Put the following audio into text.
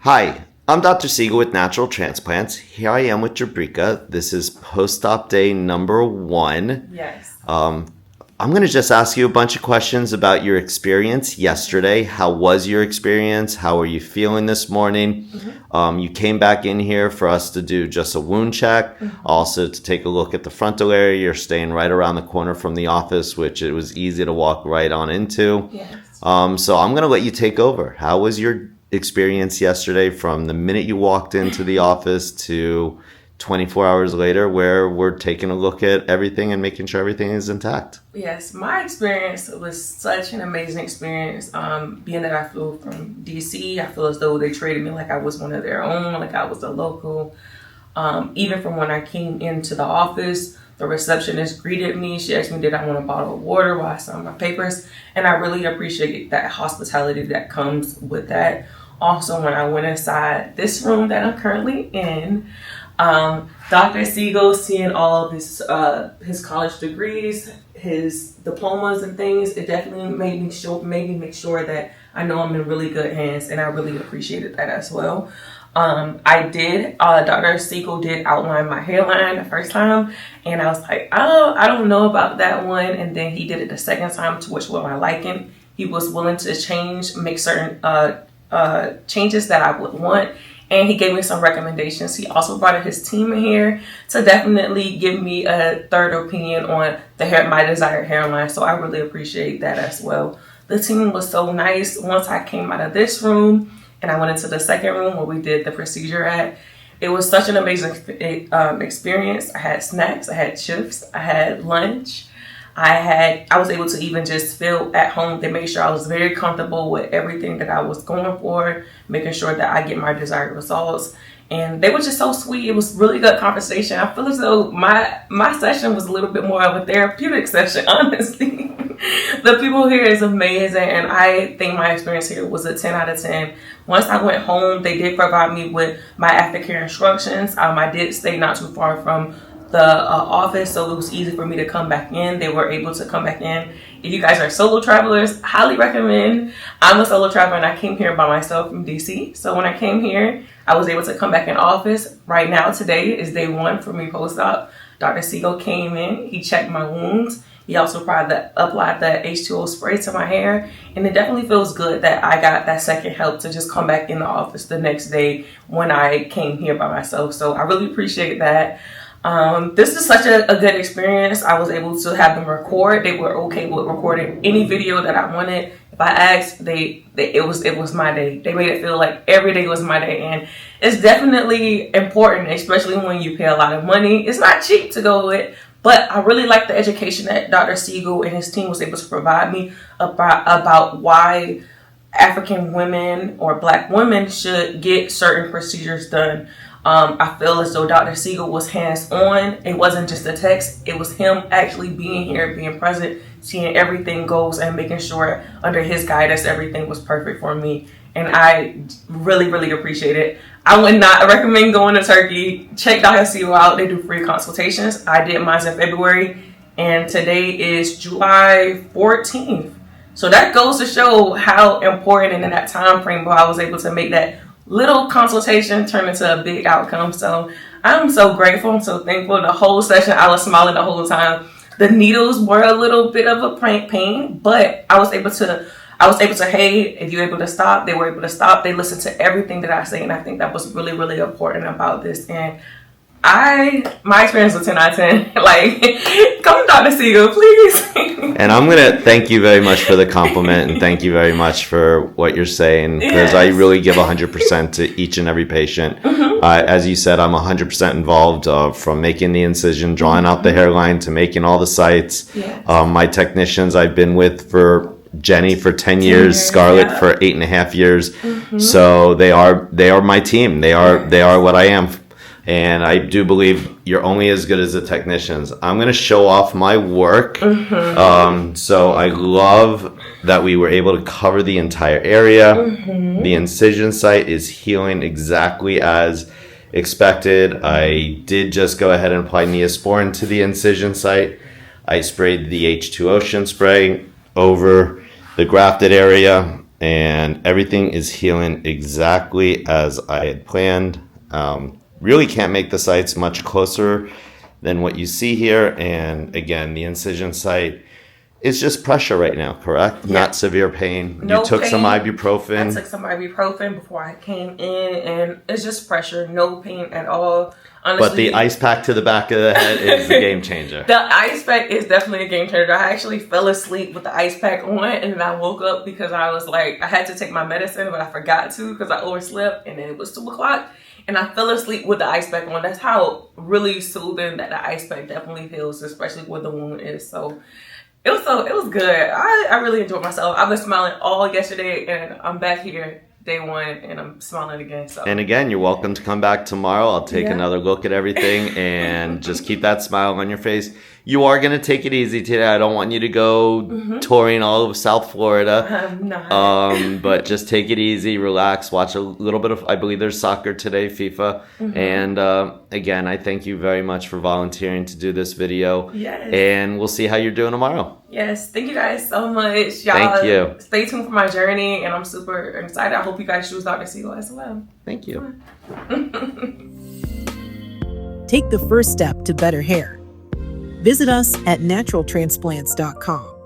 Hi, I'm Dr. Siegel with Natural Transplants. Here I am with Jabrika. This is post-op day number 1. Yes. I'm going to just ask you a bunch of questions about your experience yesterday. How was your experience? How are you feeling this morning? You came back in here for us to do just a wound check, also to take a look at the frontal area. You're staying right around the corner from the office, which it was easy to walk right on into. Yes. So I'm going to let you take over. How was your experience yesterday from the minute you walked into the office to 24 hours later, where we're taking a look at everything and making sure everything is intact? Yes, my experience was such an amazing experience. Being that I flew from DC, I feel as though they treated me like I was one of their own, like I was a local. Even from when I came into the office, the receptionist greeted me. She asked me, did I want a bottle of water while I signed my papers? And I really appreciate that hospitality that comes with that. Also, when I went inside this room that I'm currently in, Dr. Siegel, seeing all of his college degrees, his diplomas and things, it definitely made me make sure that I know I'm in really good hands, and I really appreciated that as well. Dr. Siegel did outline my hairline the first time, and I was like, oh, I don't know about that one. And then he did it the second time, to which was my liking. He was willing to make certain changes that I would want, and he gave me some recommendations. He also brought his team in here to definitely give me a third opinion on my desired hairline, so I really appreciate that as well. The team was so nice. Once I came out of this room and I went into the second room where we did the procedure at, it was such an amazing experience. I had snacks, I had chips, I had lunch. I was able to even just feel at home. They made sure I was very comfortable with everything that I was going for, making sure that I get my desired results. And they were just so sweet. It was really good conversation. I feel as though my session was a little bit more of a therapeutic session, honestly. The people here is amazing, and I think my experience here was a 10 out of 10. Once I went home, they did provide me with my aftercare instructions. I did stay not too far from the office, so it was easy for me to come back in. They were able to come back in. If you guys are solo travelers, highly recommend. I'm a solo traveler, and I came here by myself from DC. So when I came here, I was able to come back in office. Right now, today is day 1 for me post-op. Dr. Siegel came in. He checked my wounds. He also applied the H2O spray to my hair. And it definitely feels good that I got that second help to just come back in the office the next day when I came here by myself. So I really appreciate that. This is such a good experience. I was able to have them record. They were okay with recording any video that I wanted. If I asked, it was my day. They made it feel like every day was my day, and it's definitely important, especially when you pay a lot of money. It's not cheap to go with, but I really like the education that Dr. Siegel and his team was able to provide me about why African women or Black women should get certain procedures done. I feel as though Dr. Siegel was hands-on. It wasn't just a text. It was him actually being here, being present, seeing everything goes, and making sure under his guidance everything was perfect for me. And I really, really appreciate it. I would not recommend going to Turkey. Check Dr. Siegel out. They do free consultations. I did mine in February, and today is July 14th. So that goes to show how important in that time frame where I was able to make that little consultation turn into a big outcome. So I'm so grateful. I'm so thankful. The whole session, I was smiling the whole time. The needles were a little bit of a pain, but I was able to, hey, if you're able to stop, they were able to stop. They listened to everything that I say, and I think that was really, really important about this. And my experience was 10 out of 10. Like, come Dr. Siegel, please. And I'm going to thank you very much for the compliment, and thank you very much for what you're saying, because I really give 100% to each and every patient. As you said, I'm 100% involved from making the incision, drawing out the hairline, to making all the sites. Yes. My technicians I've been with for Jenny for 10 years, Scarlett for 8.5 years. So they are my team. They are what I am. And I do believe you're only as good as the technicians. I'm going to show off my work. So I love that we were able to cover the entire area. The incision site is healing exactly as expected. I did just go ahead and apply Neosporin to the incision site. I sprayed the H2O spray over the grafted area. and everything is healing exactly as I had planned. Really can't make the sites much closer than what you see here. And again, the incision site is just pressure right now, correct? Yeah. Not severe pain. No You took pain. some ibuprofen. I took some ibuprofen before I came in, and it's just pressure, no pain at all. Honestly, But the ice pack to the back of the head is the game changer. The ice pack is definitely a game changer. I actually fell asleep with the ice pack on, and then I woke up because I was like, I had to take my medicine, but I forgot to because I overslept, and then it was 2 o'clock, and I fell asleep with the ice pack on. That's how really soothing that the ice pack definitely feels, especially where the wound is. So it was good. I really enjoyed myself. I've been smiling all yesterday, and I'm back here day one, and I'm smiling again. So. And again, you're welcome to come back tomorrow. I'll take Yeah. another look at everything and just keep that smile on your face. You are going to take it easy today. I don't want you to go touring all of South Florida. I'm not. But just take it easy, relax, watch a little bit of, I believe there's soccer today, FIFA. And again, I thank you very much for volunteering to do this video. Yes. And we'll see how you're doing tomorrow. Yes, thank you guys so much. Y'all, Thank you. Stay tuned for my journey, and I'm super excited. I hope you guys choose Dr. Siegel as well. Thank you. Take the first step to better hair. Visit us at naturaltransplants.com.